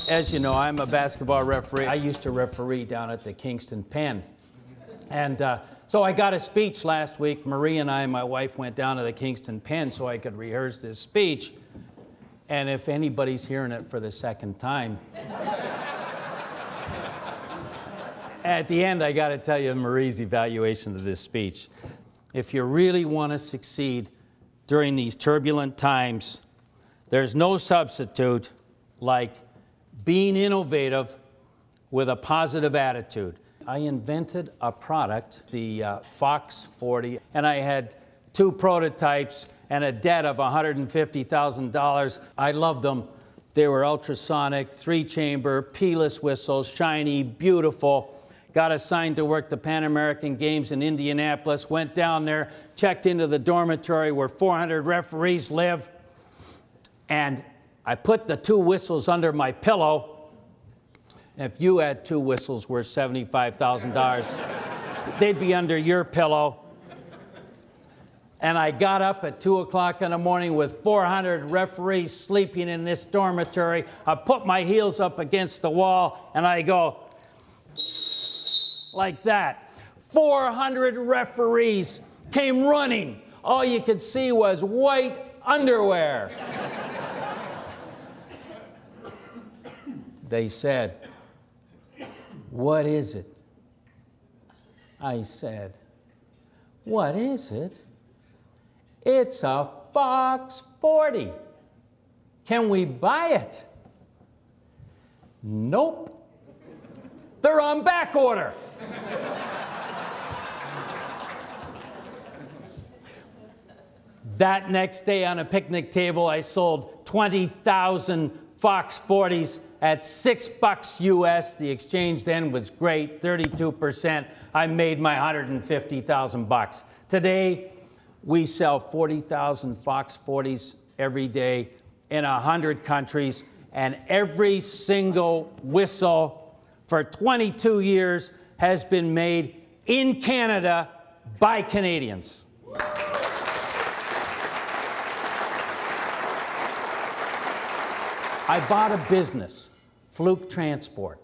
As you know, I'm a basketball referee. I used to referee down at the Kingston Pen. And so I got a speech last week. Marie and I, my wife, went down to the Kingston Pen so I could rehearse this speech. And if anybody's hearing it for the second time, at the end, I got to tell you Marie's evaluation of this speech. If you really want to succeed during these turbulent times, there's no substitute like being innovative with a positive attitude. I invented a product, the Fox 40, and I had 2 prototypes and a debt of $150,000. I loved them. They were ultrasonic, 3-chamber, P-less whistles, shiny, beautiful. Got assigned to work the Pan American Games in Indianapolis, went down there, checked into the dormitory where 400 referees live, and I put the 2 whistles under my pillow. If you had 2 whistles worth $75,000, they'd be under your pillow. And I got up at 2 o'clock in the morning with 400 referees sleeping in this dormitory. I put my heels up against the wall and I go like that. 400 referees came running. All you could see was white underwear. They said, "What is it?" I said, "What is it?" "It's a Fox 40. Can we buy it?" "Nope. They're on back order." That next day on a picnic table, I sold 20,000 Fox 40s at $6 US. The exchange then was great, 32%. I made my $150,000. Today, we sell 40,000 Fox 40s every day in 100 countries, and every single whistle for 22 years has been made in Canada by Canadians. I bought a business, Fluke Transport,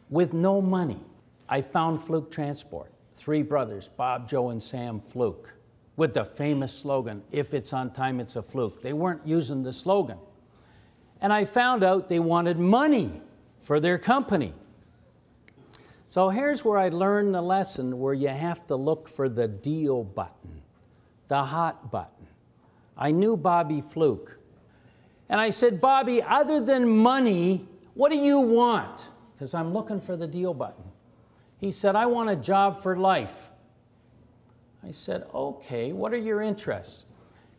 with no money. I found Fluke Transport, 3 brothers, Bob, Joe, and Sam Fluke, with the famous slogan, "If it's on time, it's a fluke." They weren't using the slogan. And I found out they wanted money for their company. So here's where I learned the lesson where you have to look for the deal button, the hot button. I knew Bobby Fluke. And I said, "Bobby, other than money, what do you want?" Because I'm looking for the deal button. He said, "I want a job for life." I said, "Okay, what are your interests?"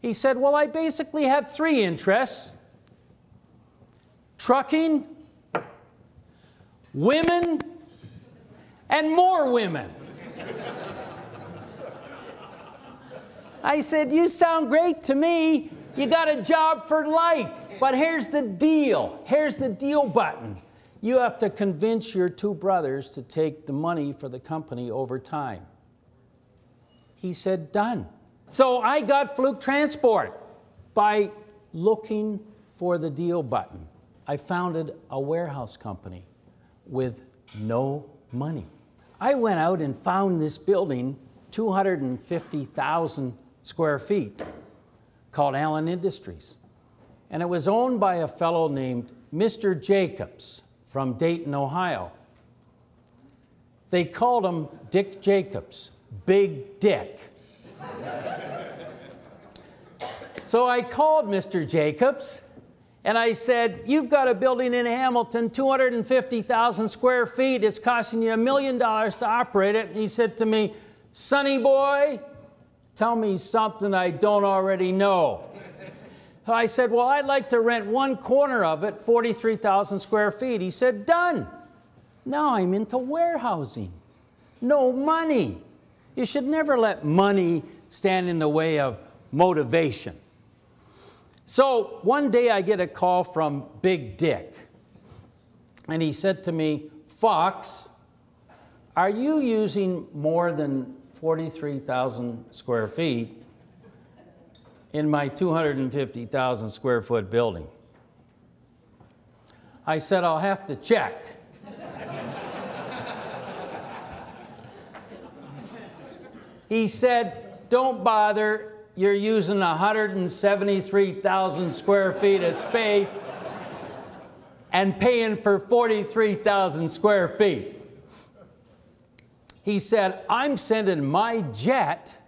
He said, "Well, I basically have 3 interests: trucking, women, and more women." I said, "You sound great to me. You got a job for life. But here's the deal. Here's the deal button. You have to convince your 2 brothers to take the money for the company over time." He said, "Done." So I got Fluke Transport by looking for the deal button. I founded a warehouse company with no money. I went out and found this building, 250,000 square feet, called Allen Industries. And it was owned by a fellow named Mr. Jacobs from Dayton, Ohio. They called him Dick Jacobs, Big Dick. So I called Mr. Jacobs and I said, "You've got a building in Hamilton, 250,000 square feet. It's costing you $1 million to operate it." And he said to me, "Sonny boy, tell me something I don't already know." So I said, "Well, I'd like to rent 1 corner of it, 43,000 square feet. He said, "Done." Now I'm into warehousing. No money. You should never let money stand in the way of motivation. So one day I get a call from Big Dick. And he said to me, "Fox, are you using more than 43,000 square feet in my 250,000 square foot building?" I said, I'll have to check. He said, don't bother, you're using 173,000 square feet of space and paying for 43,000 square feet. He said, I'm sending my jet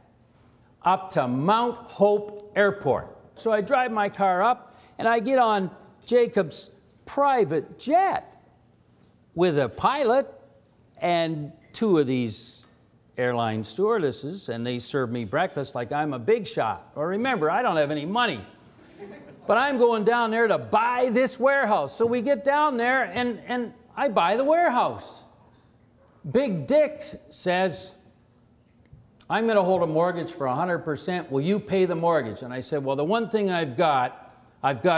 up to Mount Hope Airport. So I drive my car up and I get on Jacob's private jet with a pilot and two of these airline stewardesses, and they serve me breakfast like I'm a big shot. Well, remember, I don't have any money, but I'm going down there to buy this warehouse. So we get down there and I buy the warehouse. Big Dick says, I'm going to hold a mortgage for 100%. Will you pay the mortgage? And I said, well, the one thing I've got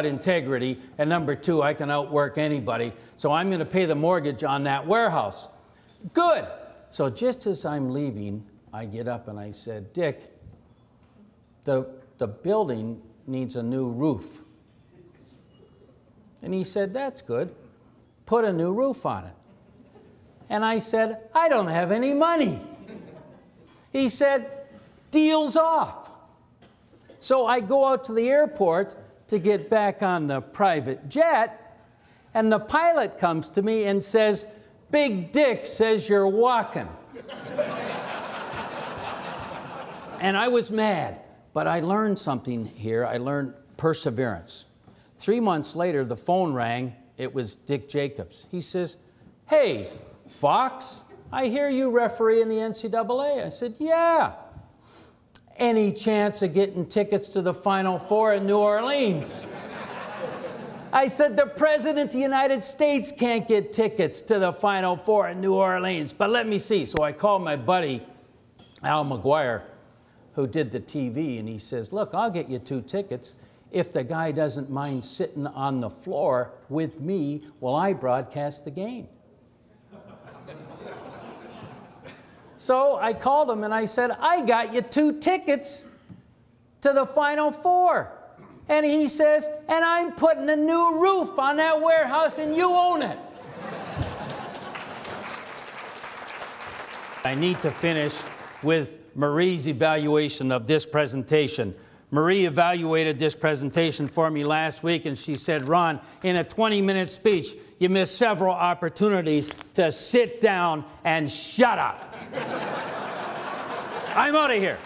integrity, and number two, I can outwork anybody, so I'm going to pay the mortgage on that warehouse. Good. So just as I'm leaving, I get up and I said, Dick, the building needs a new roof. And he said, that's good. Put a new roof on it. And I said, I don't have any money. He said, deal's off. So I go out to the airport to get back on the private jet, and the pilot comes to me and says, Big Dick says you're walking. And I was mad, but I learned something here. I learned perseverance. 3 months later, the phone rang. It was Dick Jacobs. He says, hey, Fox, I hear you referee in the NCAA. I said, yeah. Any chance of getting tickets to the Final Four in New Orleans? I said, the President of the United States can't get tickets to the Final Four in New Orleans, but let me see. So I called my buddy, Al McGuire, who did the TV, and he says, look, I'll get you 2 tickets if the guy doesn't mind sitting on the floor with me while I broadcast the game. So I called him and I said, I got you 2 tickets to the Final Four. And he says, and I'm putting a new roof on that warehouse and you own it. I need to finish with Marie's evaluation of this presentation. Marie evaluated this presentation for me last week, and she said, Ron, in a 20-minute speech, you missed several opportunities to sit down and shut up. I'm out of here.